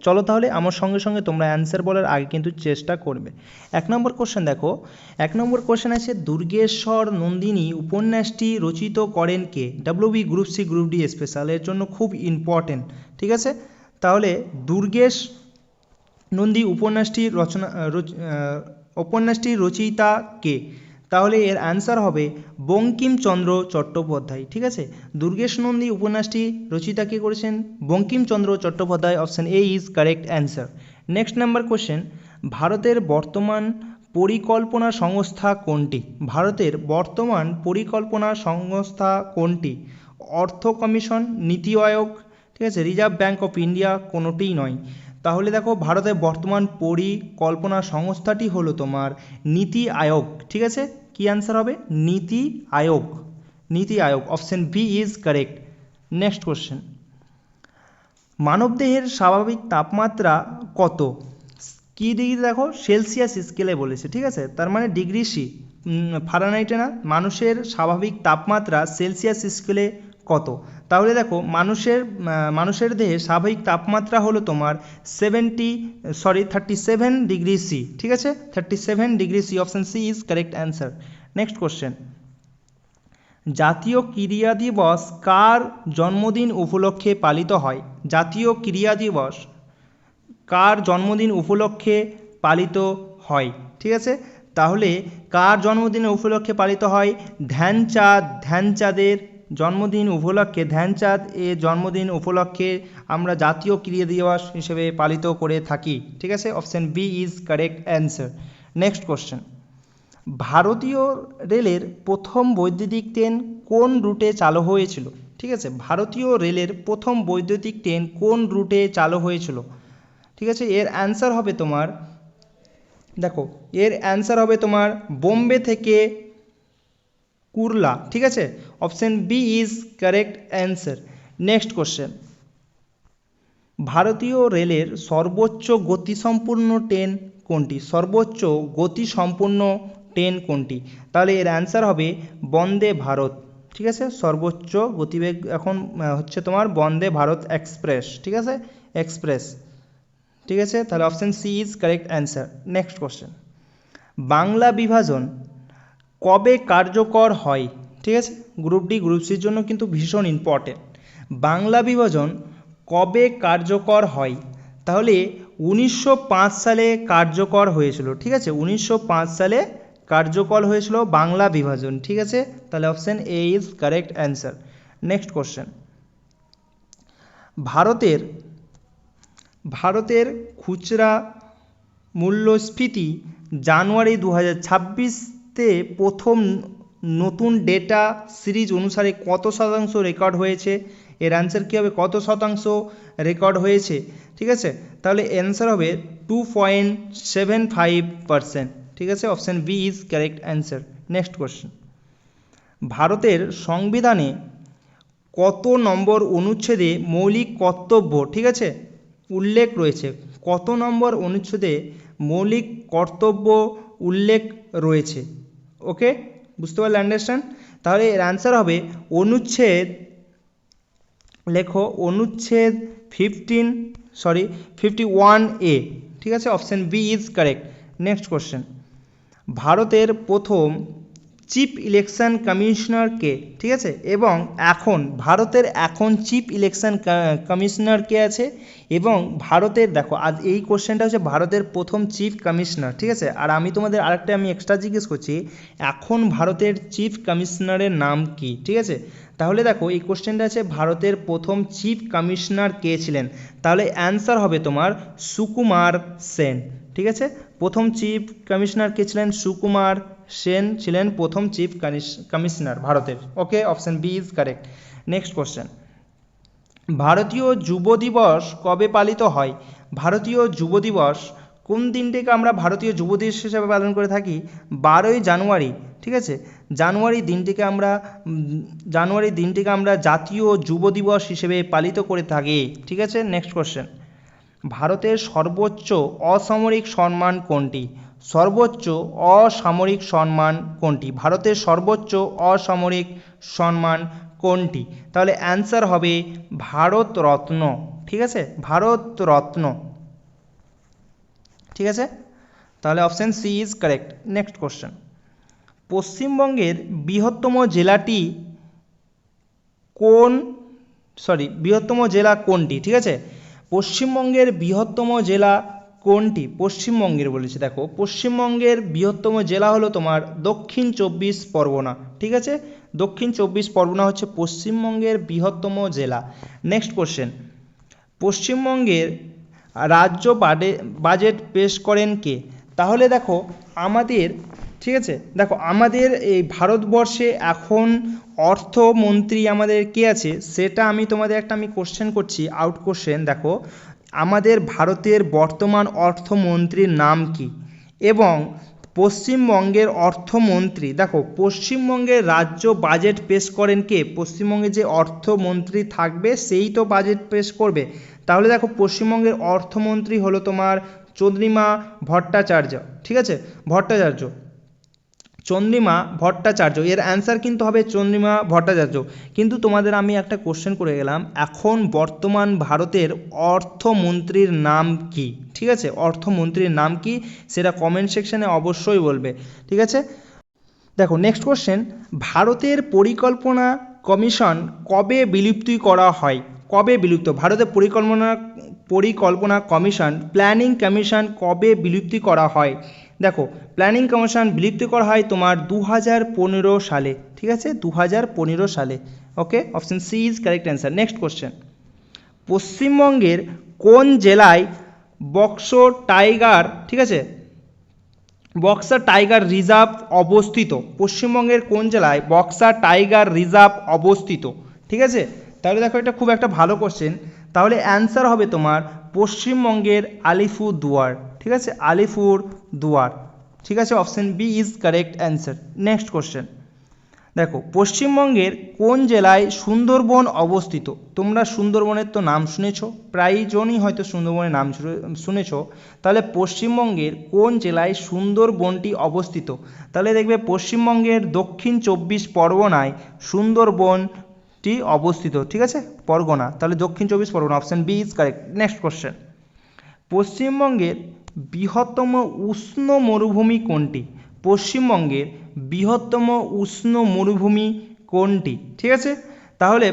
চলো তাহলে আমার সঙ্গে সঙ্গে তোমরা অ্যান্সার বলার আগে কিন্তু চেষ্টা করবে। 1 নম্বর কোশ্চেন দেখো, 1 নম্বর কোশ্চেন আছে দুর্গেশ্বর নন্দিনী উপন্যাসটি রচিত করেন কে? WB group C group D special এর জন্য খুব ইম্পর্টেন্ট, ঠিক আছে। তাহলে দুর্গেশ নন্দী উপন্যাসটির রচয়িতা কে? তাহলে এর অ্যান্সার হবে বঙ্কিমচন্দ্র চট্টোপাধ্যায়, ঠিক আছে। দুর্গেশ নন্দী উপন্যাসটি রচয়িতা কে করেছেন? Bankimchandra Chattopadhyay. Option A is correct answer. Next number question, ভারতের বর্তমান পরিকল্পনা সংস্থা কোনটি? ভারতের বর্তমান পরিকল্পনা সংস্থা কোনটি? অর্থ কমিশন, নীতি আয়োগ, ঠিক আছে, রিজার্ভ ব্যাঙ্ক অফ ইন্ডিয়া, কোনোটিই নয়। তাহলে দেখো ভারতের বর্তমান পরিকল্পনা সংস্থাটি হলো তোমার নীতি আয়োগ, ঠিক আছে। কি অ্যান্সার হবে? Niti Aayog, Niti Aayog. Option B is correct. Next question, মানবদেহের স্বাভাবিক তাপমাত্রা কত? কি ডিগ্রি? দেখো সেলসিয়াস স্কেলে বলেছে, ঠিক আছে, তার মানে ডিগ্রি সি, ফারেনহাইটে না। মানুষের স্বাভাবিক তাপমাত্রা সেলসিয়াস স্কেলে কত? তাহলে দেখো মানুষের দেহে স্বাভাবিক তাপমাত্রা হলো তোমার 37 ডিগ্রি সি, ঠিক আছে, 37 degree C. Option C is correct answer. Next question, জাতীয় ক্রীড়া দিবস কার জন্মদিন উপলক্ষে পালিত হয়? জাতীয় ক্রীড়া দিবস কার জন্মদিন উপলক্ষে পালিত হয়? ঠিক আছে, তাহলে কার জন্মদিন উপলক্ষে পালিত হয়? ধ্যানচাঁদের জন্মদিন উপলক্ষে, ধ্যানচাঁদ এর জন্মদিন উপলক্ষে আমরা জাতীয় ক্রীড়া দিবস হিসেবে পালিত করে থাকি, ঠিক আছে। Option B is correct answer. Next question, ভারতীয় রেলের প্রথম বৈদ্যুতিক ট্রেন কোন রুটে চালু হয়েছিল? ঠিক আছে, ভারতীয় রেলের প্রথম বৈদ্যুতিক ট্রেন কোন রুটে চালু হয়েছিল? ঠিক আছে, এর অ্যান্সার হবে তোমার, দেখো এর অ্যান্সার হবে তোমার বোম্বে থেকে কুরলা, ঠিক আছে। Option B is correct answer. Next question, ভারতীয় রেলের সর্বোচ্চ গতিসম্পন্ন ট্রেন কোনটি? সর্বোচ্চ গতিসম্পন্ন ট্রেন কোনটি? তাহলে এর অ্যান্সার হবে বন্দে ভারত, ঠিক আছে। সর্বোচ্চ গতিবেগ এখন হচ্ছে তোমার বন্দে ভারত এক্সপ্রেস, ঠিক আছে, এক্সপ্রেস, ঠিক আছে। তাহলে option C is correct answer. Next question, Bangla বিভাজন কবে কার্যকর হয়? ঠিক আছে, গ্রুপ ডি গ্রুপ সির জন্য কিন্তু ভীষণ ইম্পর্টেন্ট। বাংলা বিভাজন কবে কার্যকর হয়? তাহলে 1905 সালে কার্যকর হয়েছিল, ঠিক আছে, 1905 সালে কার্যকর হয়েছিল বাংলা বিভাজন, ঠিক আছে। তাহলে option A is correct answer. Next question, ভারতের খুচরা মূল্যস্ফীতি জানুয়ারি 2026-তে প্রথম নতুন ডেটা সিরিজ অনুসারে কত শতাংশ রেকর্ড হয়েছে? এর অ্যান্সার কী হবে? কত শতাংশ রেকর্ড হয়েছে, ঠিক আছে। তাহলে অ্যান্সার হবে 2.75%, ঠিক আছে। Option B is correct answer. Next question, ভারতের সংবিধানে কত নম্বর অনুচ্ছেদে মৌলিক কর্তব্য, ঠিক আছে, উল্লেখ রয়েছে? কত নম্বর অনুচ্ছেদে মৌলিক কর্তব্য উল্লেখ রয়েছে? ওকে, বুঝতে পারলে, আন্ডারস্ট্যান্ড? তাহলে এর অ্যান্সার হবে অনুচ্ছেদ, লেখো অনুচ্ছেদ 51A, ঠিক আছে। Option B is correct. Next question, ভারতের প্রথম চিফ ইলেকশন কমিশনার কে? ঠিক আছে, এবং ভারতের এখন চিফ ইলেকশন কমিশনার কে আছে? এবং ভারতের, দেখো আজ এই কোশ্চেনটা হচ্ছে ভারতের প্রথম চিফ কমিশনার, ঠিক আছে। আর আমি তোমাদের আরেকটা এক্সট্রা জিজ্ঞেস করছি, এখন ভারতের চিফ কমিশনারের নাম কি? ঠিক আছে, তাহলে দেখো এই কোশ্চেনটা আছে ভারতের প্রথম চিফ কমিশনার কে ছিলেন? তাহলে অ্যান্সার হবে তোমার সুকুমার সেন, ঠিক আছে। প্রথম চিফ কমিশনার কে ছিলেন? সুকুমার সেন ছিলেন প্রথম চিফ কমিশনার ভারতের। Okay, option B is correct. Next question, ভারতীয় যুব দিবস কবে পালিত হয়? ভারতীয় যুব দিবস কোন দিনটিকে আমরা ভারতীয় যুব দিবস হিসেবে পালন করে থাকি? 12ই জানুয়ারি, ঠিক আছে। জানুয়ারি দিনটিকে আমরা জাতীয় যুব দিবস হিসেবে পালিত করে থাকি, ঠিক আছে। নেক্সট কোশ্চেন, ভারতের সর্বোচ্চ অসামরিক সম্মান কোনটি? সর্বোচ্চ অসামরিক সম্মান কোনটি? ভারতের সর্বোচ্চ অসামরিক সম্মান কোনটি? তাহলে অ্যান্সার হবে ভারত রত্ন, ঠিক আছে, ভারত রত্ন। ঠিক আছে, তাহলে option C is correct. Next question, পশ্চিমবঙ্গের বৃহত্তম জেলাটি বৃহত্তম জেলা কোনটি? ঠিক আছে, পশ্চিমবঙ্গের বৃহত্তম জেলা কোনটি? পশ্চিমবঙ্গের বলেছে, দেখো পশ্চিমবঙ্গের বৃহত্তম জেলা হলো তোমার দক্ষিণ চব্বিশ পরগনা। ঠিক আছে, দক্ষিণ চব্বিশ পরগনা হচ্ছে পশ্চিমবঙ্গের বৃহত্তম জেলা। নেক্সট কোশ্চেন, পশ্চিমবঙ্গের রাজ্য বাজেট পেশ করেন কে? তাহলে দেখো আমাদের, ঠিক আছে, দেখো আমাদের এই ভারতবর্ষে এখন অর্থমন্ত্রী আমাদের কে আছে সেটা আমি তোমাদের একটা কোশ্চেন করছি, আউট কোশ্চেন। দেখো আমাদের ভারতের বর্তমান অর্থমন্ত্রীর নাম কি? এবং পশ্চিমবঙ্গের অর্থমন্ত্রী, দেখো পশ্চিমবঙ্গের রাজ্য বাজেট পেশ করেন কে? পশ্চিমবঙ্গে যে অর্থমন্ত্রী থাকবে সেই তো বাজেট পেশ করবে। তাহলে দেখো পশ্চিমবঙ্গের অর্থমন্ত্রী হলো তোমার চন্দ্রিমা ভট্টাচার্য। ঠিক আছে, চন্দ্রিমা ভট্টাচার্য, এর অ্যান্সার কিন্তু হবে চন্দ্রিমা ভট্টাচার্য। কিন্তু তোমাদের আমি একটা কোশ্চেন করে গেলাম, এখন বর্তমান ভারতের অর্থমন্ত্রীর নাম কি? ঠিক আছে, অর্থমন্ত্রীর নাম কি সেটা কমেন্ট সেকশনে অবশ্যই বলবে। ঠিক আছে, দেখো নেক্সট কোশ্চেন, ভারতের পরিকল্পনা কমিশন কবে বিলুপ্তি করা হয়? কবে বিলুপ্ত? ভারতের পরিকল্পনা কমিশন, প্ল্যানিং কমিশন কবে বিলুপ্তি করা হয়? দেখো প্ল্যানিং কমিশন বিলুপ্তি করা হয় তোমার 2015 সালে। ঠিক আছে, 2015 সালে। Okay, option C is correct answer. Next question, পশ্চিমবঙ্গের কোন জেলায় বক্সর টাইগার, ঠিক আছে, বক্সা টাইগার রিজার্ভ অবস্থিত? পশ্চিমবঙ্গের কোন জেলায় বক্সা টাইগার রিজার্ভ অবস্থিত? ঠিক আছে, তাহলে দেখো এটা খুব একটা ভালো কোশ্চেন। তাহলে অ্যান্সার হবে তোমার পশ্চিমবঙ্গের আলিপুরদুয়ার। ঠিক আছে, আলিপুরদুয়ার। ঠিক আছে, option B is correct answer. Next question, দেখো পশ্চিমবঙ্গের কোন জেলায় সুন্দরবন অবস্থিত? তোমরা সুন্দরবনের তো নাম শুনেছো, প্রায়জনই হয়তো সুন্দরবনের নাম শুনেছো। তাহলে পশ্চিমবঙ্গের কোন জেলায় সুন্দরবনটি অবস্থিত? তাহলে দেখবে পশ্চিমবঙ্গের দক্ষিণ চব্বিশ পরগনায় সুন্দরবনটি অবস্থিত। ঠিক আছে, পরগনা, তাহলে Dakshin Chabbish Pargana, option B is correct. Next question, পশ্চিমবঙ্গের বৃহত্তম উষ্ণ মরুভূমি কোনটি? পশ্চিমবঙ্গের বৃহত্তম উষ্ণ মরুভূমি কোনটি? ঠিক আছে, তাহলে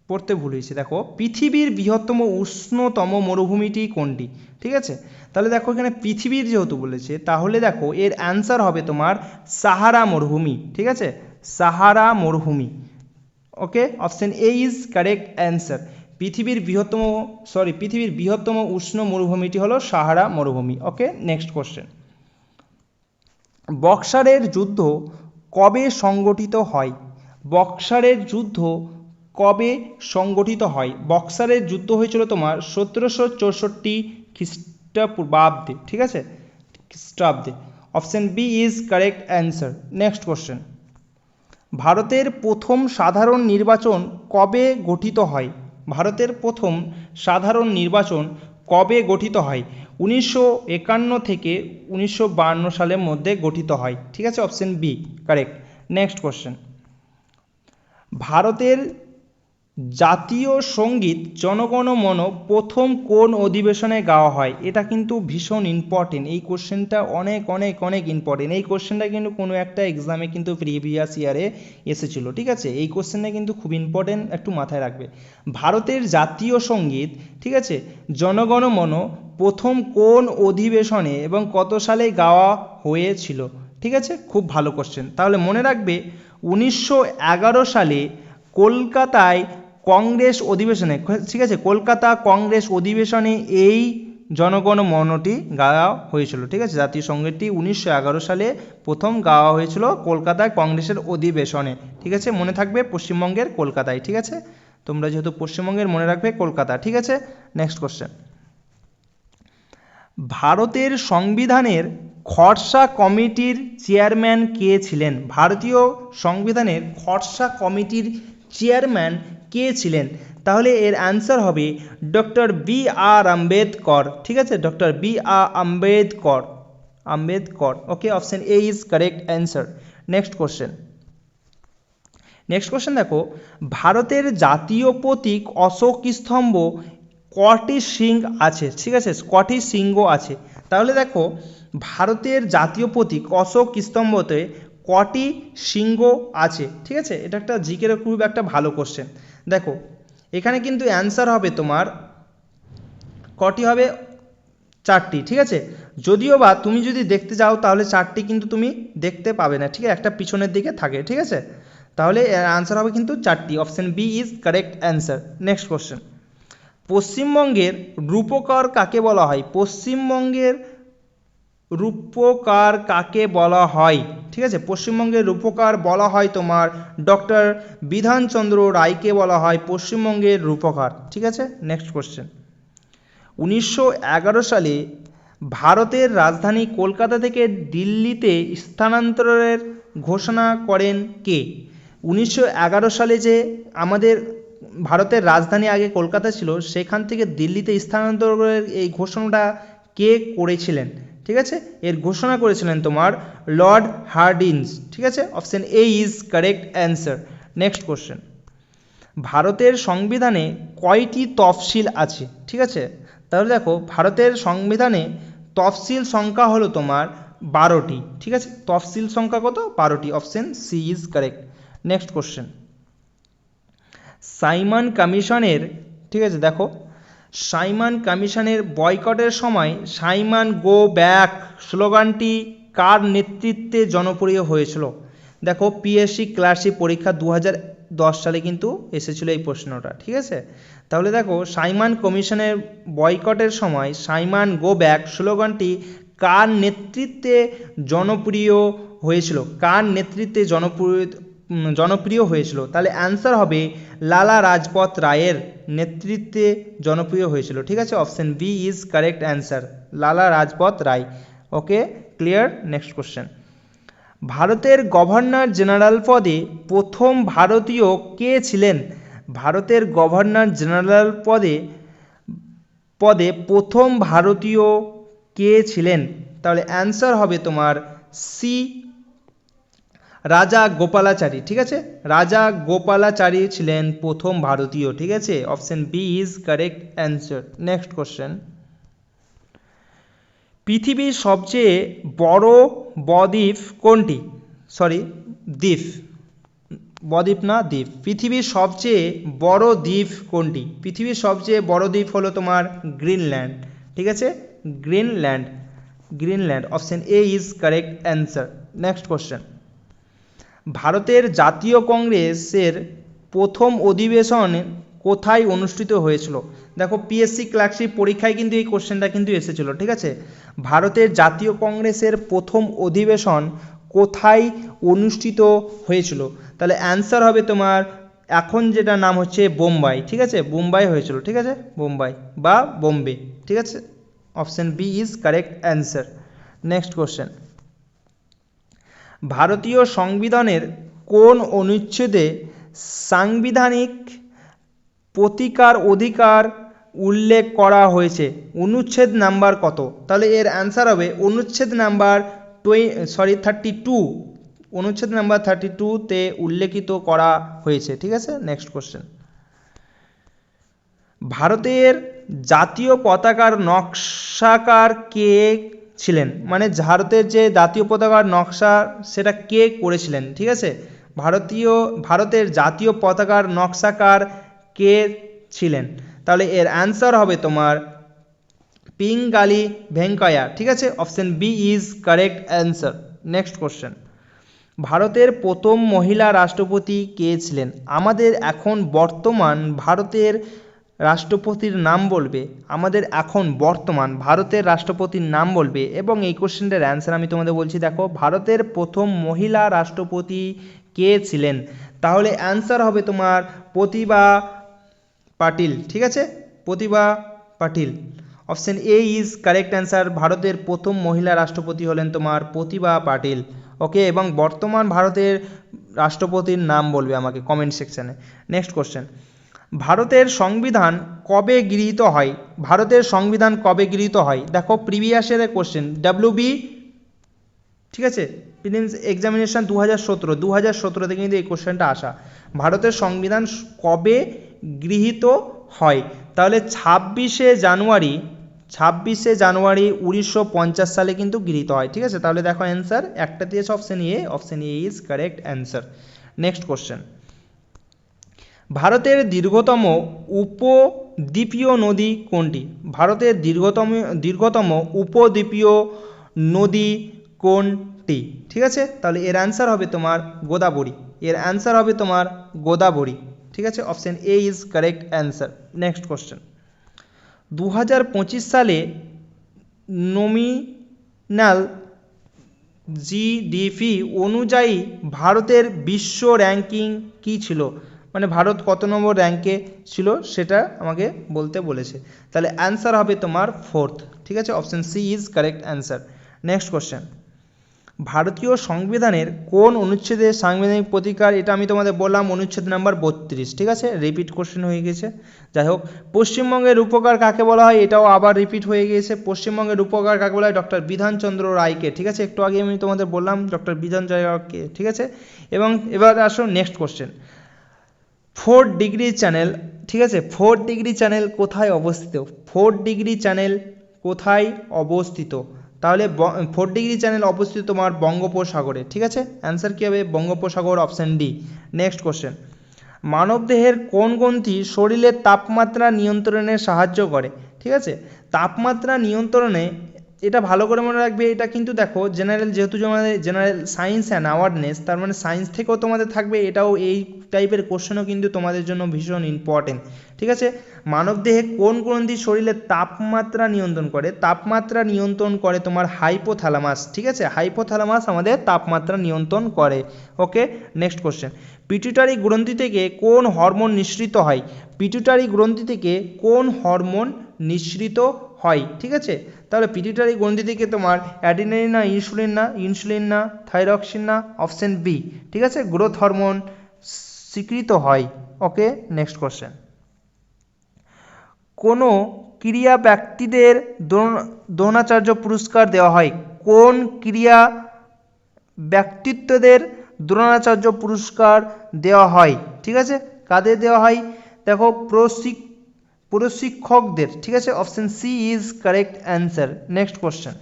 পড়তে ভুল হয়েছে, দেখো পৃথিবীর বৃহত্তম উষ্ণতম মরুভূমিটি কোনটি? ঠিক আছে, তাহলে দেখো এখানে পৃথিবীর যেহেতু বলেছে, তাহলে দেখো এর অ্যান্সার হবে তোমার সাহারা মরুভূমি। ঠিক আছে, সাহারা মরুভূমি। Okay, option A is correct answer. পৃথিবীর বৃহত্তম উষ্ণ মরুভূমিটি হলো সাহারা মরুভূমি। ওকে, নেক্সট কোশ্চেন, বক্সারের যুদ্ধ কবে সংগঠিত হয়? বক্সারের যুদ্ধ কবে সংগঠিত হয়? বক্সারের যুদ্ধ হয়েছিল তোমার 1764 খ্রিস্টপূর্বাব্দে। ঠিক আছে, খ্রিস্টাব্দে। Option B is correct answer. Next question, ভারতের প্রথম সাধারণ নির্বাচন কবে গঠিত হয়? ভারতের প্রথম সাধারণ নির্বাচন কবে গঠিত হয়? 1951 থেকে 1952 সালের মধ্যে গঠিত হয়। ঠিক আছে, option B correct. Next question, ভারতের জাতীয় সঙ্গীত জনগণ মন প্রথম কোন অধিবেশনে গাওয়া হয়? এটা কিন্তু ভীষণ ইম্পর্টেন্ট, এই কোশ্চেনটা অনেক অনেক অনেক ইম্পর্টেন্ট। এই কোশ্চেনটা কিন্তু কোনো একটা এক্সামে কিন্তু প্রিভিয়াস ইয়ারে এসেছিল। ঠিক আছে, এই কোশ্চেনটা কিন্তু খুব ইম্পর্টেন্ট, একটু মাথায় রাখবে। ভারতের জাতীয় সঙ্গীত, ঠিক আছে, জনগণ মন প্রথম কোন অধিবেশনে এবং কত সালে গাওয়া হয়েছিল? ঠিক আছে, খুব ভালো কোশ্চেন, তাহলে মনে রাখবে 1911 সালে কলকাতায় কংগ্রেস অধিবেশনে, ঠিক আছে, কলকাতা কংগ্রেস অধিবেশনে এই জনগণ মনটি গাওয়া হয়েছিল। ঠিক আছে, জাতীয় সঙ্গীতটি 1911 সালে প্রথম গাওয়া হয়েছিল কলকাতায় কংগ্রেসের অধিবেশনে। ঠিক আছে, মনে থাকবে পশ্চিমবঙ্গের কলকাতায়। ঠিক আছে, তোমরা যেহেতু পশ্চিমবঙ্গের মনে রাখবে কলকাতা। ঠিক আছে, নেক্সট কোশ্চেন, ভারতের সংবিধানের খসড়া কমিটির চেয়ারম্যান কে ছিলেন? ভারতীয় সংবিধানের খসড়া কমিটির চেয়ারম্যান কে ছিলেন? তাহলে এর অ্যান্সার হবে ডক্টর বি আর আম্বেদকর। ঠিক আছে, doctor B R Ambedkar. Okay, option A is correct answer. Next question দেখো, ভারতের জাতীয় প্রতীক অশোক স্তম্ভ স্কটিশ সিং আছে, ঠিক আছে, স্কটিশ সিংহ আছে। তাহলে দেখো ভারতের জাতীয় প্রতীক অশোক স্তম্ভতে কটি সিংহ আছে, ঠিক আছে, এটা একটা জিকের খুব একটা ভালো কোশ্চেন। দেখো এখানে কিন্তু অ্যান্সার হবে তোমার কটি হবে, 4টি, ঠিক আছে। যদিও বা তুমি যদি দেখতে যাও তাহলে 4টি কিন্তু তুমি দেখতে পাবে না, ঠিক আছে, একটা পিছনের দিকে থাকে, ঠিক আছে। তাহলে আনসার হবে কিন্তু 4টি, option B is correct answer. Next question, পশ্চিমবঙ্গের রূপকার কাকে বলা হয়? পশ্চিমবঙ্গের রূপকার কাকে বলা হয়, ঠিক আছে, পশ্চিমবঙ্গের রূপকার বলা হয় তোমার ডক্টর বিধানচন্দ্র রায়কে বলা হয় পশ্চিমবঙ্গের রূপকার, ঠিক আছে। নেক্সট কোশ্চেন, 1911 সালে ভারতের রাজধানী কলকাতা থেকে দিল্লিতে স্থানান্তরের ঘোষণা করেন কে? 1911 সালে যে আমাদের ভারতের রাজধানী আগে কলকাতা ছিল, সেখান থেকে দিল্লিতে স্থানান্তরের এই ঘোষণাটা কে করেছিলেন, ঠিক আছে, এর ঘোষণা করেছিলেন তোমার লর্ড হার্ডিঞ্জ, ঠিক আছে, option A is correct answer. Next question, ভারতের সংবিধানে কয়টি তফসিল আছে, ঠিক আছে, তাহলে দেখো ভারতের সংবিধানে তফসিল সংখ্যা হলো তোমার 12টি, ঠিক আছে, তফসিল সংখ্যা কত? 12টি, option C is correct. Next question, Simon কমিশনের, ঠিক আছে, দেখো সাইমন কমিশনের বয়কটের সময় সাইমন গো ব্যাক স্লোগানটি কার নেতৃত্বে জনপ্রিয় হয়েছিল? দেখো পিএসসি ক্লার্কশিপ পরীক্ষা 2010 সালে কিন্তু এসেছিল এই প্রশ্নটা, ঠিক আছে। তাহলে দেখো সাইমন কমিশনের বয়কটের সময় সাইমন গো ব্যাক স্লোগানটি কার নেতৃত্বে জনপ্রিয় হয়েছিল? কার নেতৃত্বে জনপ্রিয় হয়েছিল? তাহলে অ্যান্সার হবে লালা রাজপথ রায়ের নেতৃত্বে জনপ্রিয় হয়েছিল, ঠিক আছে, option B is correct answer, Lala Lajpat Rai. Okay, clear. Next question, ভারতের গভর্নর জেনারেল পদে প্রথম ভারতীয় কে ছিলেন? ভারতের গভর্নর জেনারেল পদে প্রথম ভারতীয় কে ছিলেন? তাহলে অ্যান্সার হবে তোমার সি, রাজা গোপালাচারী, ঠিক আছে, রাজা গোপালাচারী ছিলেন প্রথম ভারতীয়, ঠিক আছে, option B is correct answer. Next question, পৃথিবীর সবচেয়ে বড় বদ্বীপ কোনটি? দ্বীপ, বদ্বীপ না দ্বীপ। পৃথিবীর সবচেয়ে বড় দ্বীপ কোনটি? পৃথিবীর সবচেয়ে বড় দ্বীপ হলো তোমার গ্রিনল্যান্ড, ঠিক আছে, Greenland, option A is correct answer. Next question, ভারতের জাতীয় কংগ্রেসের প্রথম অধিবেশন কোথায় অনুষ্ঠিত হয়েছিল? দেখো পিএসসি ক্লার্কশিপ পরীক্ষায় কিন্তু এই কোশ্চেনটা কিন্তু এসেছিল, ঠিক আছে। ভারতের জাতীয় কংগ্রেসের প্রথম অধিবেশন কোথায় অনুষ্ঠিত হয়েছিল? তাহলে অ্যান্সার হবে তোমার এখন যেটা নাম হচ্ছে বোম্বাই, ঠিক আছে, বোম্বাই হয়েছিল, ঠিক আছে, বোম্বাই বা বোম্বে, ঠিক আছে, option B is correct answer. Next question, ভারতীয় সংবিধানের কোন অনুচ্ছেদে সাংবিধানিক প্রতিকার অধিকার উল্লেখ করা হয়েছে? অনুচ্ছেদ নাম্বার কত? তাহলে এর অ্যান্সার হবে অনুচ্ছেদ নাম্বার 32, অনুচ্ছেদ নাম্বার 32-তে উল্লেখিত করা হয়েছে, ঠিক আছে। নেক্সট কোশ্চেন, ভারতের জাতীয় পতাকার নকশাকার কে ছিলেন? মানে ভারতের যে জাতীয় পতাকার নকশা সেটা কে করেছিলেন, ঠিক আছে, ভারতের জাতীয় পতাকার নকশাকার কে ছিলেন? তাহলে এর অ্যান্সার হবে তোমার পিঙ্গালি ভেঙ্কাইয়া, ঠিক আছে, option B is correct answer. Next question, ভারতের প্রথম মহিলা রাষ্ট্রপতি কে ছিলেন? আমাদের এখন বর্তমান ভারতের রাষ্ট্রপতির নাম বলবে, আমাদের এখন বর্তমান ভারতের রাষ্ট্রপতির নাম বলবে এবং এই কোশ্চেনটার অ্যান্সার আমি তোমাদের বলছি। দেখো ভারতের প্রথম মহিলা রাষ্ট্রপতি কে ছিলেন? তাহলে অ্যান্সার হবে তোমার প্রতিভা পাটিল, ঠিক আছে, Pratibha Patil, option A is correct answer. ভারতের প্রথম মহিলা রাষ্ট্রপতি হলেন তোমার প্রতিভা পাটিল। ওকে, এবং বর্তমান ভারতের রাষ্ট্রপতির নাম বলবে আমাকে কমেন্ট সেকশানে। নেক্সট কোশ্চেন, ভারতের সংবিধান কবে গৃহীত হয়? ভারতের সংবিধান কবে গৃহীত হয়? দেখো প্রিভিয়াস ইয়ারের কোশ্চেন, WB, ঠিক আছে, প্রিলিমস এক্সামিনেশন 2017 থেকে কিন্তু এই কোশ্চেনটা আসা। ভারতের সংবিধান কবে গৃহীত হয়? তাহলে 26শে জানুয়ারি 1950 সালে কিন্তু গৃহীত হয়। ঠিক আছে, তাহলে দেখো অ্যান্সার একটা দিয়েছে option A, option A is correct answer. Next question, ভারতের দীর্ঘতম উপদ্বীপীয় নদী কোনটি? ভারতের দীর্ঘতম উপদ্বীপীয় নদী কোনটি? ঠিক আছে, তাহলে এর অ্যান্সার হবে তোমার গোদাবরী, এর অ্যান্সার হবে তোমার গোদাবরী। ঠিক আছে, option A is correct answer. Next question, 2025 সালে নমিনাল জিডিপি অনুযায়ী ভারতের বিশ্ব র্যাঙ্কিং কী ছিল? মানে ভারত কত নম্বর র্যাঙ্কে ছিল সেটা আমাকে বলতে বলেছে, তাহলে অ্যান্সার হবে তোমার 4th। ঠিক আছে, option C is correct answer. Next question, ভারতীয় সংবিধানের কোন অনুচ্ছেদে সাংবিধানিক প্রতিকার? এটা আমি তোমাদের বললাম অনুচ্ছেদ নাম্বার 32। ঠিক আছে, রিপিট কোশ্চেন হয়ে গেছে। যাই হোক, পশ্চিমবঙ্গের রূপকার কাকে বলা হয়? এটাও আবার রিপিট হয়ে গিয়েছে। পশ্চিমবঙ্গের রূপকার কাকে বলা হয়? ডক্টর বিধানচন্দ্র রায়কে। ঠিক আছে, একটু আগে আমি তোমাদের বললাম ডক্টর বিধানচন্দ্র রায়কে। ঠিক আছে, এবং এবার আসো নেক্সট কোশ্চেন, 4 ডিগ্রি চ্যানেল। ঠিক আছে, 4 ডিগ্রি চ্যানেল কোথায় অবস্থিত? 4 ডিগ্রি চ্যানেল কোথায় অবস্থিত? তাহলে 4 ডিগ্রি চ্যানেল অবস্থিত তোমার বঙ্গোপসাগরে। ঠিক আছে, অ্যান্সার কী হবে? বঙ্গোপসাগর, অপশান ডি। নেক্সট কোশ্চেন, মানবদেহের কোন গ্রন্থি শরীরের তাপমাত্রা নিয়ন্ত্রণে সাহায্য করে? ঠিক আছে, তাপমাত্রা নিয়ন্ত্রণে, এটা ভালো করে মনে রাখবে, এটা কিন্তু দেখো জেনারেল, যেহেতু আমাদের জেনারেল সায়েন্স অ্যান্ড অ্যাওয়ারনেস, তার মানে সায়েন্স থেকেও তোমাদের থাকবে, এটাও এই টাইপের কোশ্চেনও কিন্তু তোমাদের জন্য ভীষণ ইম্পর্টেন্ট। ঠিক আছে, মানবদেহে কোন গ্রন্থি শরীরের তাপমাত্রা নিয়ন্ত্রণ করে? তাপমাত্রা নিয়ন্ত্রণ করে তোমার হাইপোথ্যালামাস। ঠিক আছে, হাইপোথ্যালামাস আমাদের তাপমাত্রা নিয়ন্ত্রণ করে। ওকে, নেক্সট কোশ্চেন, পিটুইটারি গ্রন্থি থেকে কোন হরমোন নিঃসৃত হয়? পিটুইটারি গ্রন্থি থেকে কোন হরমোন নিঃসৃত হয়? ঠিক আছে, তাহলে পিটুইটারি গ্রন্থি থেকে তোমার অ্যাডিনাইন না ইনসুলিন না, ইনসুলিন না থাইরক্সিন না, অপশন বি। ঠিক আছে, গ্রোথ হরমোন স্বীকৃত হয়। ওকে, নেক্সট কোশ্চেন, কোনো ক্রীড়া ব্যক্তিদের দ্রোণাচার্য পুরস্কার দেওয়া হয়? কোন ক্রীড়া ব্যক্তিত্বদের দ্রোণাচার্য পুরস্কার দেওয়া হয়? ঠিক আছে, কাদের দেওয়া হয়? দেখো প্রশিক্ষকদের। ঠিক আছে, option C is correct answer. Next question,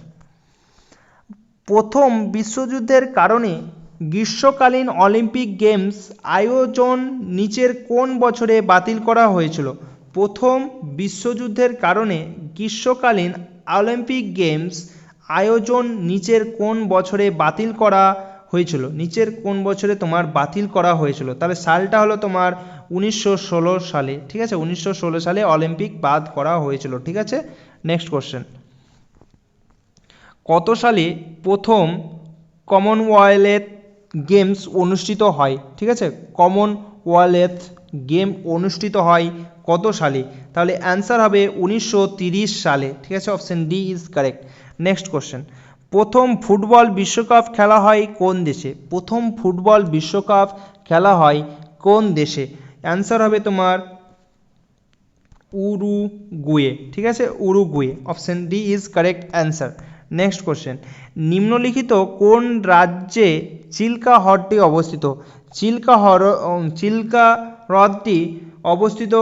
প্রথম বিশ্বযুদ্ধের কারণে গ্রীষ্মকালীন অলিম্পিক গেমস আয়োজন নিচের কোন বছরে বাতিল করা হয়েছিল? প্রথম বিশ্বযুদ্ধের কারণে গ্রীষ্মকালীন অলিম্পিক গেমস আয়োজন নিচের কোন বছরে বাতিল করা হয়েছিল? নিচের কোন বছরে তোমার বাতিল করা হয়েছিল? তাহলে সালটা হলো তোমার 1916 সালে। ঠিক আছে, 1916 সালে অলিম্পিক বাদ করা হয়েছিল। ঠিক আছে, নেক্সট কোশ্চেন, কত সালে প্রথম কমনওয়েলথ গেমস অনুষ্ঠিত হয়? ঠিক আছে, কমনওয়েলথ গেম অনুষ্ঠিত হয় কত সালে? তাহলে অ্যান্সার হবে 1930 সালে। ঠিক আছে, option D is correct. Next question, প্রথম ফুটবল বিশ্বকাপ খেলা হয় কোন দেশে? প্রথম ফুটবল বিশ্বকাপ খেলা হয় কোন দেশে? অ্যান্সার হবে তোমার উরুগুয়ে। ঠিক আছে, Uruguay, option D is correct answer. Next question, নিম্নলিখিত কোন রাজ্যে চিল্কা হ্রদটি অবস্থিত? চিল্কা হ্রদটি অবস্থিত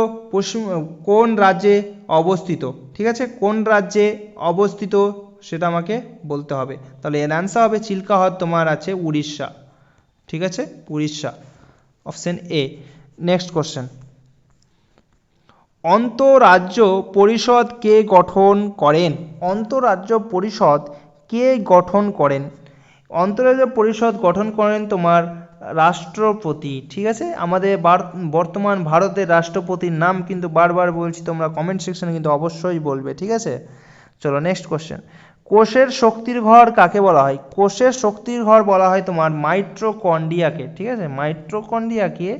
কোন রাজ্যে অবস্থিত? ঠিক আছে, কোন রাজ্যে অবস্থিত সেটা আমাকে বলতে হবে। তাহলে এর অ্যান্সার হবে চিল্কা হ্রদ তোমার আছে উড়িষ্যা। ঠিক আছে, Orissa, option A. Next question, আন্তঃরাজ্য পরিষদ কে গঠন করেন? আন্তঃরাজ্য পরিষদ কে গঠন করেন? আন্তঃরাজ্য পরিষদ গঠন করেন তোমার রাষ্ট্রপতি। ঠিক আছে, আমাদের বর্তমান ভারতের রাষ্ট্রপতির নাম কিন্তু বারবার বলছি, তোমরা কমেন্ট সেকশনে কিন্তু অবশ্যই বলবে। ঠিক আছে, চলো নেক্সট কোশ্চেন, কোষের শক্তির ঘর কাকে বলা হয়? কোষের শক্তির ঘর বলা হয় তোমার মাইটোকন্ড্রিয়াকে। ঠিক আছে, মাইটোকন্ড্রিয়াকে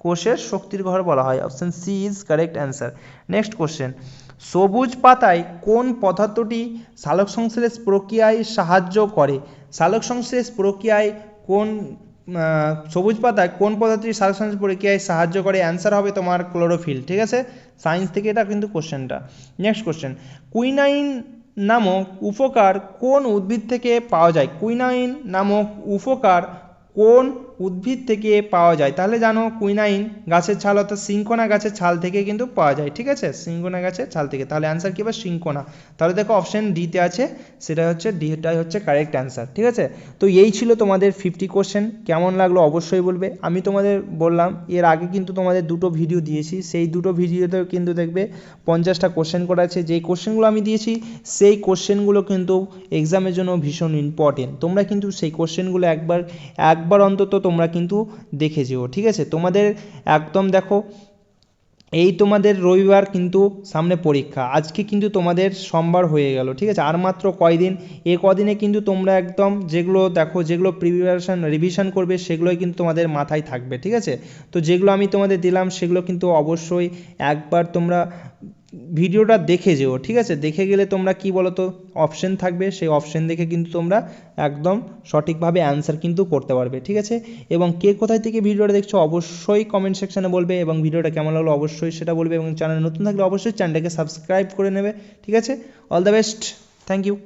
কোষের শক্তির ঘর বলা হয়। Option C is correct answer. Next question, সবুজ পাতায় কোন পদার্থটি সালোকসংশ্লেষ প্রক্রিয়ায় সাহায্য করে? সালোকসংশ্লেষ প্রক্রিয়ায় কোন সবুজ পাতায় কোন পদার্থটি সালোকসংশ্লেষ প্রক্রিয়ায় সাহায্য করে? অ্যান্সার হবে তোমার ক্লোরোফিল। ঠিক আছে, সায়েন্স থেকে এটা কিন্তু কোশ্চেনটা। নেক্সট কোশ্চেন, কুইনাইন নামক উপকার কোন উদ্ভিদ থেকে পাওয়া যায়? কুইনাইন নামক উপকার কোন উদ্ভিদ থেকে পাওয়া যায়? তাহলে জানো কুইনাইন গাছের ছাল অর্থাৎ সিনকোনা গাছের ছাল থেকে কিন্তু পাওয়া যায়, ঠিক আছে, সিনকোনা গাছের ছাল থেকে। তাহলে অ্যান্সার কী হবে? সিনকোনা। তাহলে দেখো অপশন ডিতে আছে, সেটা হচ্ছে ডিটাই হচ্ছে কারেক্ট অ্যান্সার, ঠিক আছে। তো এই ছিল তোমাদের 50 কোশ্চেন। কেমন লাগলো অবশ্যই বলবে। আমি তোমাদের বললাম এর আগে কিন্তু তোমাদের দুটো ভিডিও দিয়েছি, সেই দুটো ভিডিওতেও কিন্তু দেখবে 50টা কোশ্চেন করা আছে। যেই কোশ্চেনগুলো আমি দিয়েছি সেই কোশ্চেনগুলো কিন্তু এক্সামের জন্য ভীষণ ইম্পর্টেন্ট। তোমরা কিন্তু সেই কোশ্চেনগুলো একবার অন্তত তোমরা কিন্তু দেখে যেও, ঠিক আছে। তোমাদের একদম দেখো এই তোমাদের রবিবার কিন্তু সামনে পরীক্ষা, আজকে কিন্তু তোমাদের সোমবার হয়ে গেল, ঠিক আছে। আর মাত্র কয়দিন, কদিনে কিন্তু তোমরা একদম যেগুলো দেখো, যেগুলো রিভিশন করবে সেগুলোই কিন্তু তোমাদের মাথায় থাকবে, ঠিক আছে। তো যেগুলো আমি তোমাদের দিলাম সেগুলো কিন্তু অবশ্যই একবার তোমরা ভিডিওটা দেখে যেও, ঠিক আছে। দেখে গেলে তোমরা কি বলো তো, অপশন থাকবে, সেই অপশন দেখে কিন্তু তোমরা একদম সঠিকভাবে অ্যান্সার কিন্তু করতে পারবে, ঠিক আছে। এবং কে কোথায় থেকে ভিডিওটা দেখছো অবশ্যই কমেন্ট সেকশনে বলবে, এবং ভিডিওটা কেমন লাগলো অবশ্যই সেটা বলবে, এবং চ্যানেল নতুন থাকলে অবশ্যই চ্যানেলটাকে সাবস্ক্রাইব করে নেবে, ঠিক আছে। All the best, thank you.